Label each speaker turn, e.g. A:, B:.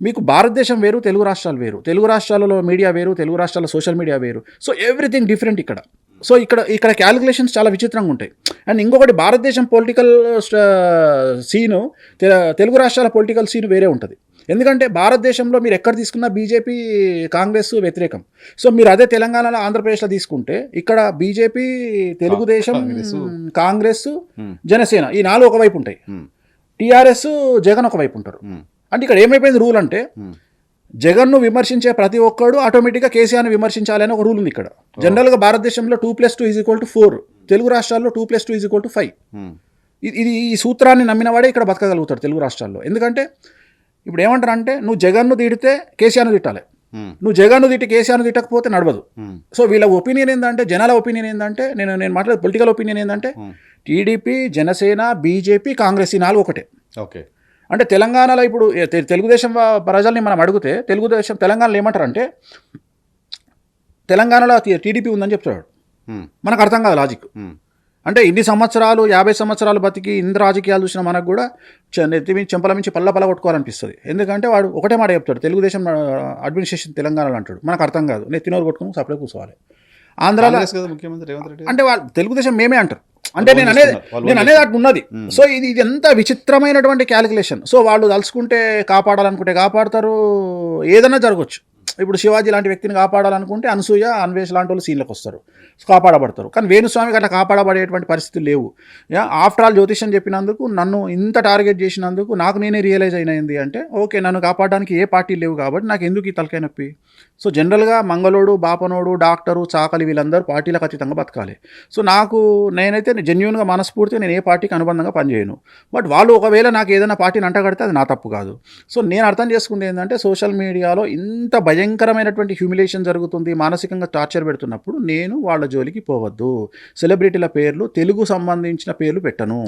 A: మీకు భారతదేశం వేరు, తెలుగు రాష్ట్రాలు వేరు, తెలుగు రాష్ట్రాలలో మీడియా వేరు, తెలుగు రాష్ట్రాల సోషల్ మీడియా వేరు. సో ఎవ్రీథింగ్ డిఫరెంట్ ఇక్కడ. సో ఇక్కడ క్యాలిక్యులేషన్స్ చాలా విచిత్రంగా ఉంటాయి. అండ్ ఇంకొకటి భారతదేశం పొలిటికల్ సీను, తెలుగు రాష్ట్రాల పొలిటికల్ సీన్ వేరే ఉంటుంది. ఎందుకంటే భారతదేశంలో మీరు ఎక్కడ తీసుకున్నా బీజేపీ కాంగ్రెస్ వ్యతిరేకం. సో మీరు అదే తెలంగాణలో ఆంధ్రప్రదేశ్లో తీసుకుంటే ఇక్కడ బీజేపీ, తెలుగుదేశం, కాంగ్రెస్, జనసేన ఈ 4 ఒకవైపు ఉంటాయి. టీఆర్ఎస్, జగన్ ఒకవైపు ఉంటారు. అంటే ఇక్కడ ఏమైపోయింది రూల్ అంటే జగన్ను విమర్శించే ప్రతి ఒక్కడు ఆటోమేటిక్గా కేసీఆర్ని విమర్శించాలి అని ఒక రూల్ ఉంది ఇక్కడ. జనరల్గా భారతదేశంలో 2+2 = 4, తెలుగు రాష్ట్రాల్లో 2+2 = 5. ఇది ఈ సూత్రాన్ని నమ్మిన వాడే ఇక్కడ బతకగలుగుతాడు తెలుగు రాష్ట్రాల్లో. ఎందుకంటే ఇప్పుడు ఏమంటారంటే నువ్వు జగన్ను తిడితే కేసీఆర్ను తిట్టాలి, నువ్వు జగన్ను తిట్టి కేసీఆర్ను తిట్టకపోతే నడవదు. సో వీళ్ళ ఒపీనియన్ ఏంటంటే, జనాల ఒపీనియన్ ఏంటంటే, నేను మాట్లాడే పొలిటికల్ ఒపీనియన్ ఏంటంటే టీడీపీ, జనసేన, బీజేపీ, కాంగ్రెస్ ఈ 4 ఒకటే.
B: ఓకే.
A: అంటే తెలంగాణలో ఇప్పుడు తెలుగుదేశం ప్రజల్ని మనం అడిగితే తెలంగాణలో ఏమంటారంటే తెలంగాణలో టీడీపీ ఉందని చెప్తాడు. మనకు అర్థం కాదు లాజిక్. అంటే ఇన్ని సంవత్సరాలు 50 సంవత్సరాలు బతికి ఇన్ని రాజకీయాలు చూసిన మనకు కూడా చెంపల మించి పల్ల కొట్టుకోవాలనిపిస్తుంది. ఎందుకంటే వాడు ఒకటే మాట చెప్తాడు, తెలుగుదేశం అడ్మినిస్ట్రేషన్ తెలంగాణలో అంటాడు. మనకు అర్థం కాదు, నెత్తినోరు కొట్టుకుని సపరేట్ కూర్చోవాలి. ఆంధ్రాలో
B: ముఖ్యమంత్రి రేవంత్ రెడ్డి
A: అంటే వాళ్ళు తెలుగుదేశం మేమే అంటారు. అంటే నేను అనేది అటు ఉన్నది. సో ఇది ఎంత విచిత్రమైనటువంటి క్యాలిక్యులేషన్. సో వాళ్ళు తలుచుకుంటే కాపాడాలనుకుంటే కాపాడతారు, ఏదైనా జరగవచ్చు. ఇప్పుడు శివాజీ లాంటి వ్యక్తిని కాపాడాలనుకుంటే అనసూయ, అన్వేష్ లాంటి వాళ్ళు సీన్లకు వస్తారు, కాపాడబడతారు. కానీ వేణుస్వామికి అట్లా కాపాడబడేటువంటి పరిస్థితులు లేవు. ఆఫ్టర్ ఆల్ జ్యోతిష్యం చెప్పినందుకు, నన్ను ఇంత టార్గెట్ చేసినందుకు నాకు నేనే రియలైజ్ అయినది అంటే ఓకే, నన్ను కాపాడడానికి ఏ పార్టీ లేవు కాబట్టి నాకు ఎందుకు ఈ తలకాయ నొప్పి. సో జనరల్గా మంగళోడు, బాపనోడు, డాక్టరు, చాకలి వీళ్ళందరూ పార్టీలకు అతీతంగా బతకాలి. సో నేనైతే జెన్యూన్గా మనస్ఫూర్తిగా నేను ఏ పార్టీకి అనుబంధంగా పనిచేయను. బట్ వాళ్ళు ఒకవేళ నాకు ఏదైనా పార్టీని అంటగడితే అది నా తప్పు కాదు. సో నేను అర్థం చేసుకుంది ఏంటంటే సోషల్ మీడియాలో ఇంత భయంకరమైనటువంటి హ్యూమిలేషన్ జరుగుతుంది, మానసికంగా టార్చర్ పెడుతున్నప్పుడు నేను వాళ్ళ జోలికి పోవద్దు. సెలబ్రిటీల పేర్లు, తెలుగు సంబంధించిన పేర్లు పెట్టను.